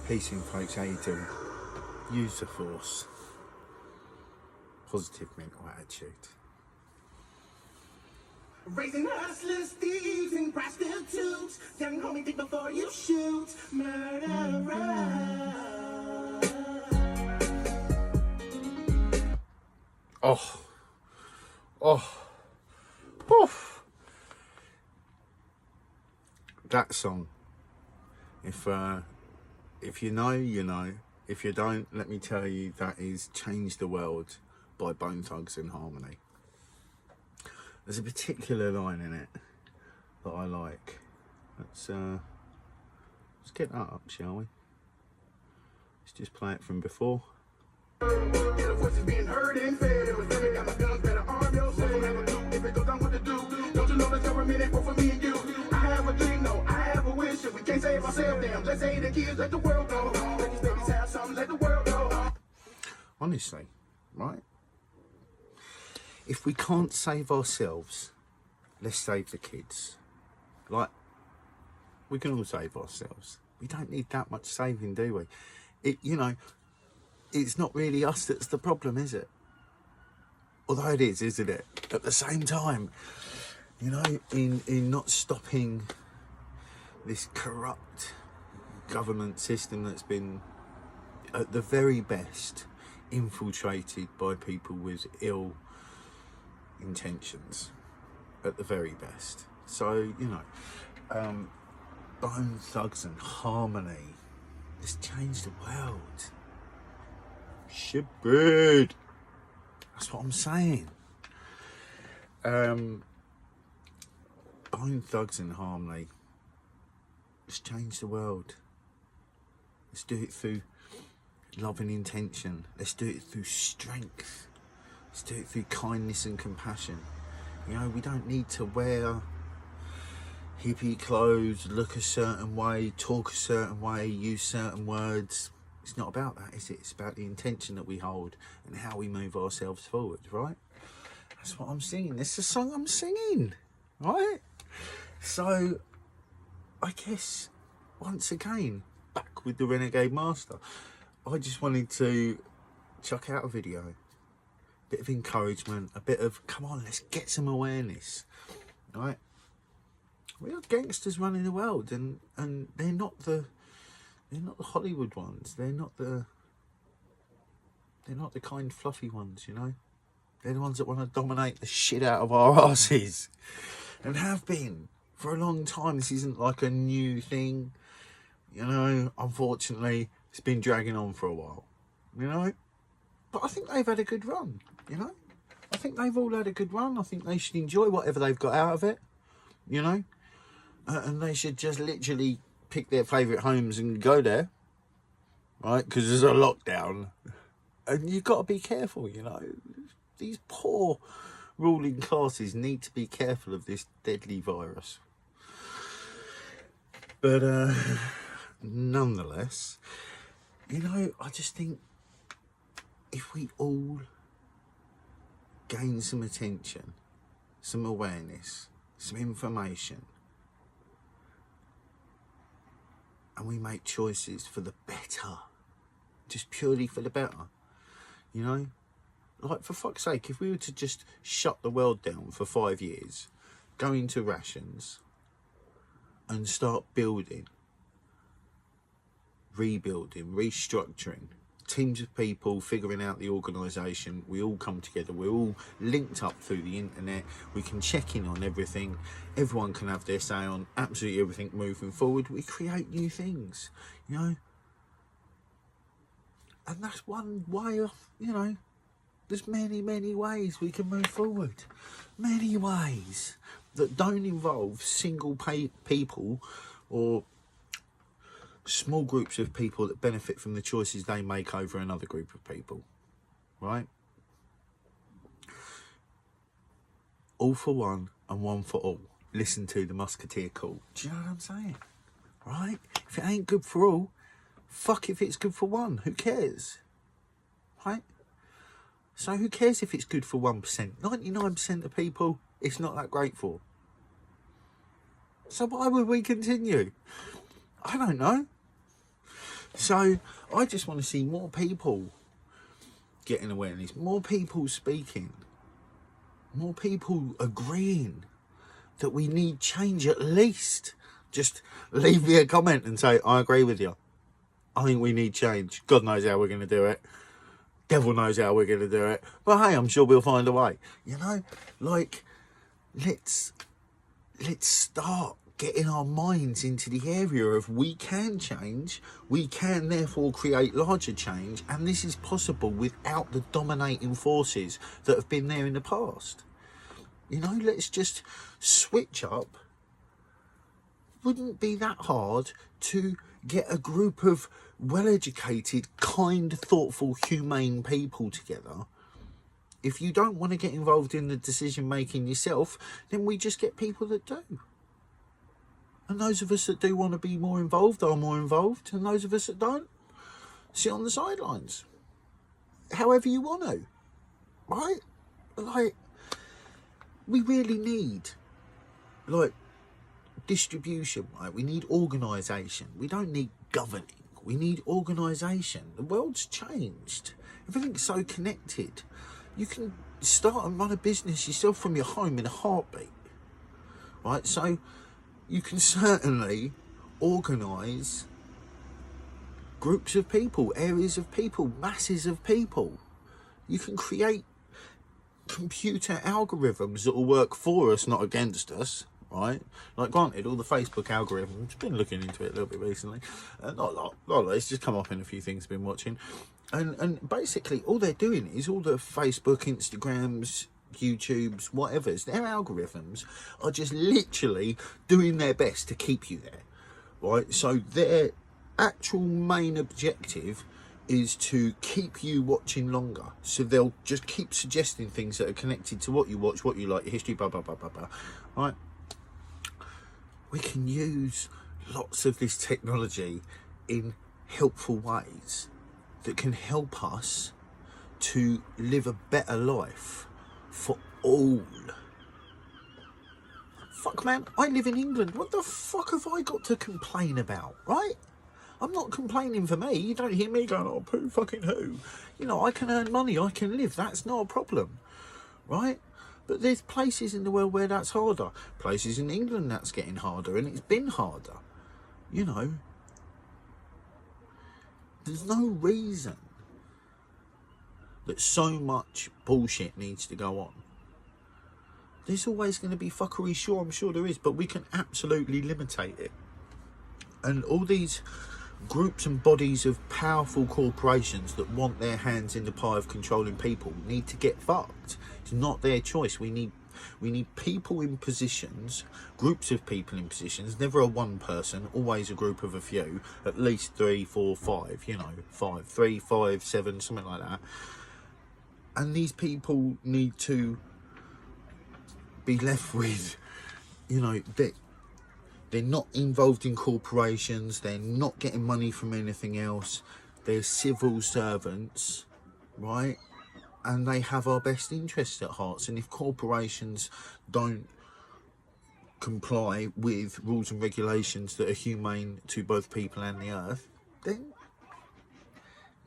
Peace in folks, how you doing? Use the force. Positive mental attitude. Raising hustlers, thieves, and prostitutes. Young homie, think before you shoot. Murderer. That song. If you know, you know. If you don't, let me tell you, that is Change the World by Bone Thugs and Harmony. There's a particular line in it that I like. Let's get that up, shall we? Let's just play it from before. The voices being heard and fed. It was them that got my guns, better arm yourself. Don't have a clue if it goes down what to do. Don't you know the government ain't for me and you? I have a dream, no, I have a wish. If we can't save ourselves, damn, let's save the kids, let the world go. Let these babies have something, let the world go. Honestly, right? If we can't save ourselves, let's save the kids. Like, we can all save ourselves. We don't need that much saving, do we? It's not really us that's the problem, is it? Although it is, isn't it? At the same time, in not stopping this corrupt government system that's been, at the very best, infiltrated by people with ill intentions, at the very best. So, Bone Thugs and Harmony has changed the world. Shitbird. That's what I'm saying. Bone Thugs and Harmony. Let's change the world. Let's do it through love and intention. Let's do it through strength. Let's do it through kindness and compassion. We don't need to wear hippie clothes, look a certain way, talk a certain way, use certain words. It's not about that, is it? It's about the intention that we hold and how we move ourselves forward, right? That's what I'm singing. This is a song I'm singing, right? So, I guess, once again, back with the Renegade Master. I just wanted to chuck out a video. Bit of encouragement, a bit of, come on, let's get some awareness, right? We are gangsters running the world, and they're not the Hollywood ones. They're not the kind fluffy ones, They're the ones that want to dominate the shit out of our asses, and have been for a long time. This isn't like a new thing, Unfortunately, it's been dragging on for a while, But I think they've had a good run, I think they've all had a good run. I think they should enjoy whatever they've got out of it, and they should just literally pick their favourite homes and go there, right? Because there's a lockdown, and you've got to be careful, These poor ruling classes need to be careful of this deadly virus. But nonetheless, I just think if we all gain some attention, some awareness, some information, and we make choices for the better, just purely for the better, Like, for fuck's sake, if we were to just shut the world down for 5 years, go into rations, and start building, rebuilding, restructuring, teams of people figuring out the organisation, we all come together, we're all linked up through the internet, we can check in on everything, everyone can have their say on absolutely everything moving forward, we create new things, and that's one way of, there's many ways we can move forward, many ways that don't involve single people or small groups of people that benefit from the choices they make over another group of people, right? All for one and one for all. Listen to the Musketeer call. Do you know what I'm saying? Right? If it ain't good for all, fuck if it's good for one. Who cares? Right? So who cares if it's good for 1%? 99% of people, it's not that great for. So why would we continue? I don't know. So I just want to see more people getting awareness, more people speaking, more people agreeing that we need change at least. Just leave me a comment and say, I agree with you. I think we need change. God knows how we're going to do it. Devil knows how we're going to do it. But hey, I'm sure we'll find a way. You know, like, let's start getting our minds into the area of we can change, we can therefore create larger change, and this is possible without the dominating forces that have been there in the past. You know, let's just switch up. Wouldn't be that hard to get a group of well-educated, kind, thoughtful, humane people together. If you don't want to get involved in the decision making yourself, then we just get people that do. And those of us that do want to be more involved are more involved, and those of us that don't sit on the sidelines. However you want to, right? Like, we really need, like, distribution, right? We need organisation. We don't need governing. We need organisation. The world's changed. Everything's so connected. You can start and run a business yourself from your home in a heartbeat, right? So you can certainly organise groups of people, areas of people, masses of people. You can create computer algorithms that will work for us, not against us, right? Like, granted, all the Facebook algorithms, I've been looking into it a little bit recently, not a lot, it's just come up in a few things I've been watching, and basically all they're doing is all the Facebook, Instagrams, YouTubes, whatever's, their algorithms are just literally doing their best to keep you there, right? So their actual main objective is to keep you watching longer. So they'll just keep suggesting things that are connected to what you watch, what you like, your history, blah, blah, blah, blah, blah, right? We can use lots of this technology in helpful ways that can help us to live a better life for all. Fuck, man, I live in England. What the fuck have I got to complain about, right? I'm not complaining for me. You don't hear me going, oh, poo fucking who. You know, I can earn money, I can live. That's not a problem, right? But there's places in the world where that's harder. Places in England that's getting harder, and it's been harder. You know, there's no reason that so much bullshit needs to go on. There's always going to be fuckery, sure, I'm sure there is, but we can absolutely limitate it. And all these groups and bodies of powerful corporations that want their hands in the pie of controlling people need to get fucked. It's not their choice. We need people in positions, groups of people in positions, never a one person, always a group of a few, at least 3, 4, 5, you know, 5, 3, 5, 7, something like that. And these people need to be left with, you know, they're not involved in corporations, they're not getting money from anything else, they're civil servants, right? And they have our best interests at heart. And if corporations don't comply with rules and regulations that are humane to both people and the earth, then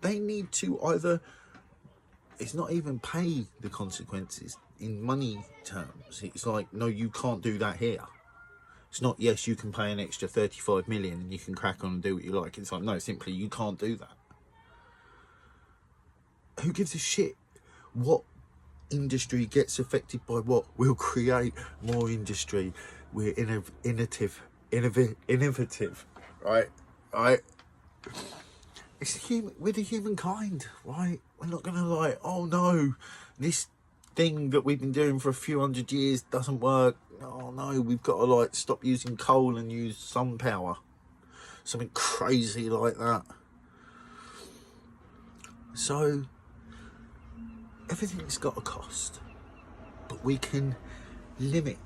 they need to either, it's not even pay the consequences in money terms. It's like, no, you can't do that here. It's not, yes, you can pay an extra 35 million and you can crack on and do what you like. It's like, no, simply, you can't do that. Who gives a shit what industry gets affected by what? We'll create more industry. We're innovative, right? It's we're the humankind, right? We're not gonna like, oh no, this thing that we've been doing for a few hundred years doesn't work. Oh no, we've got to like stop using coal and use sun power, something crazy like that. So everything's got a cost, but we can limit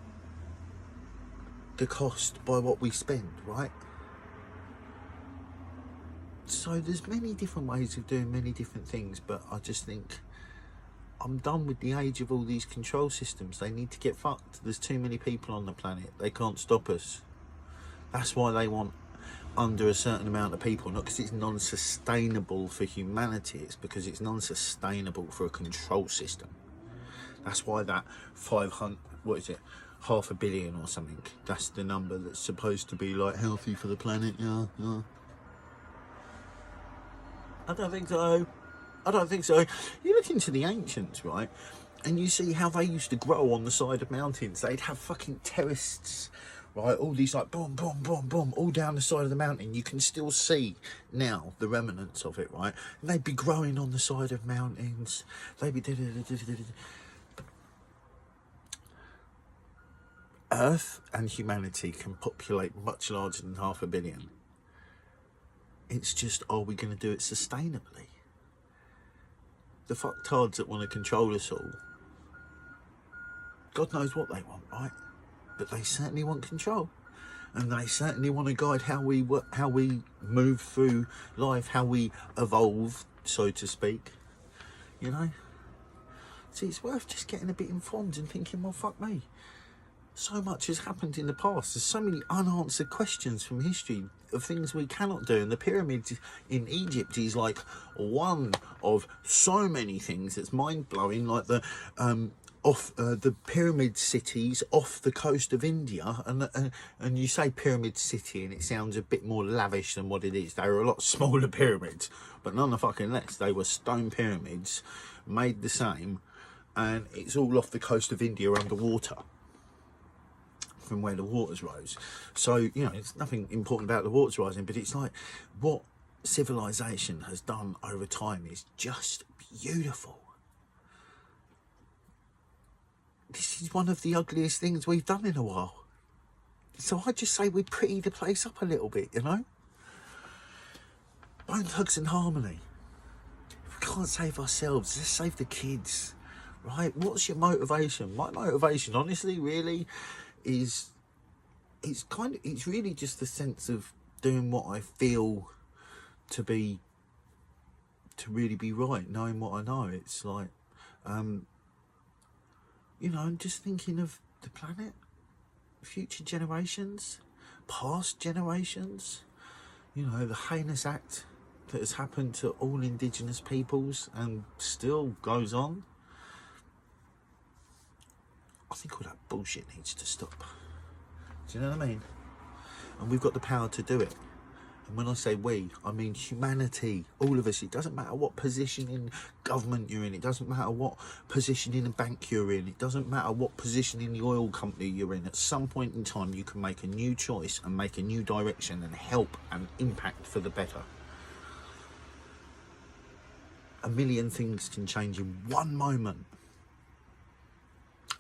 the cost by what we spend, right? So there's many different ways of doing many different things, but I just think I'm done with the age of all these control systems. They need to get fucked. There's too many people on the planet. They can't stop us. That's why they want under a certain amount of people, not because it's non-sustainable for humanity, it's because it's non-sustainable for a control system. That's why that 500, what is it, 500 million or something, that's the number that's supposed to be like healthy for the planet. Yeah. I don't think so. You look into the ancients, right, and you see how they used to grow on the side of mountains. They'd have fucking terraces, right, all these like boom, boom, boom, boom, all down the side of the mountain. You can still see now the remnants of it, right? And they'd be growing on the side of mountains. They'd be Earth and humanity can populate much larger than 500 million. It's just, are we going to do it sustainably? The fucktards that want to control us all, God knows what they want, right? But they certainly want control, and they certainly want to guide how we move through life, how we evolve, so to speak. You know. See, it's worth just getting a bit informed and thinking, well, fuck me. So much has happened in the past. There's so many unanswered questions from history of things we cannot do. And the pyramids in Egypt is like one of so many things that's mind-blowing, like the pyramid cities off the coast of India. And you say pyramid city and it sounds a bit more lavish than what it is. They were a lot smaller pyramids, but none the fucking less. They were stone pyramids, made the same, and it's all off the coast of India underwater, from where the waters rose. So, you know, it's nothing important about the waters rising, but it's like what civilization has done over time is just beautiful. This is one of the ugliest things we've done in a while. So I just say we pretty the place up a little bit, you know? Bone Thugs and Harmony. If we can't save ourselves, let's save the kids, right? What's your motivation? My motivation, honestly, really, is it's really just the sense of doing what I feel to really be right, knowing what I know. It's like you know, I'm just thinking of the planet, future generations, past generations, you know, the heinous act that has happened to all indigenous peoples and still goes on. I think all that bullshit needs to stop. Do you know what I mean? And we've got the power to do it. And when I say we, I mean humanity, all of us. It doesn't matter what position in government you're in. It doesn't matter what position in a bank you're in. It doesn't matter what position in the oil company you're in. At some point in time, you can make a new choice and make a new direction and help and impact for the better. A million things can change in one moment.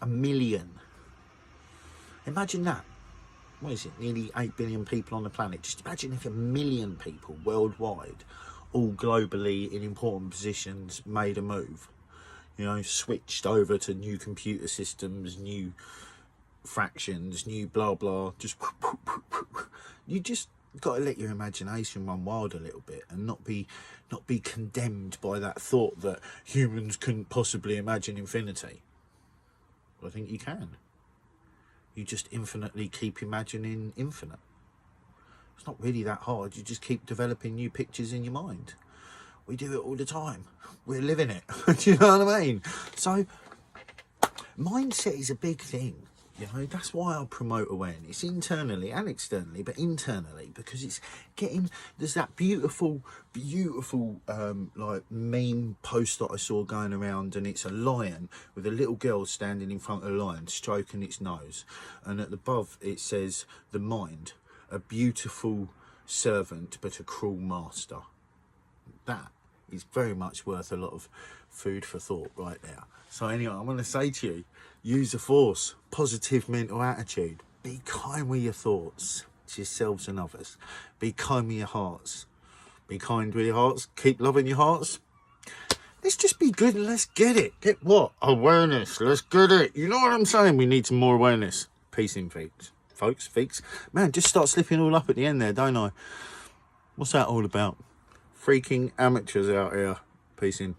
A million. Imagine that. What is it? Nearly 8 billion people on the planet. Just imagine if a million people worldwide, all globally in important positions, made a move. You know, switched over to new computer systems, new fractions, new blah blah. Just you just got to let your imagination run wild a little bit and not be condemned by that thought that humans couldn't possibly imagine infinity. I think you can. You just infinitely keep imagining infinite. It's not really that hard. You just keep developing new pictures in your mind. We do it all the time. We're living it. Do you know what I mean? So mindset is a big thing. You know, that's why I promote awareness internally and externally, but internally, because it's getting, there's that beautiful like meme post that I saw going around, and it's a lion with a little girl standing in front of a lion stroking its nose, and at the above it says the mind, a beautiful servant but a cruel master. That is very much worth a lot of food for thought right there. So anyway, I'm going to say to you, use the force, positive mental attitude. Be kind with your thoughts to yourselves and others. Be kind with your hearts. Be kind with your hearts. Keep loving your hearts. Let's just be good and let's get it. Get what? Awareness. Let's get it. You know what I'm saying? We need some more awareness. Peace in, folks. Man, just start slipping all up at the end there, don't I? What's that all about? Freaking amateurs out here. Peace in.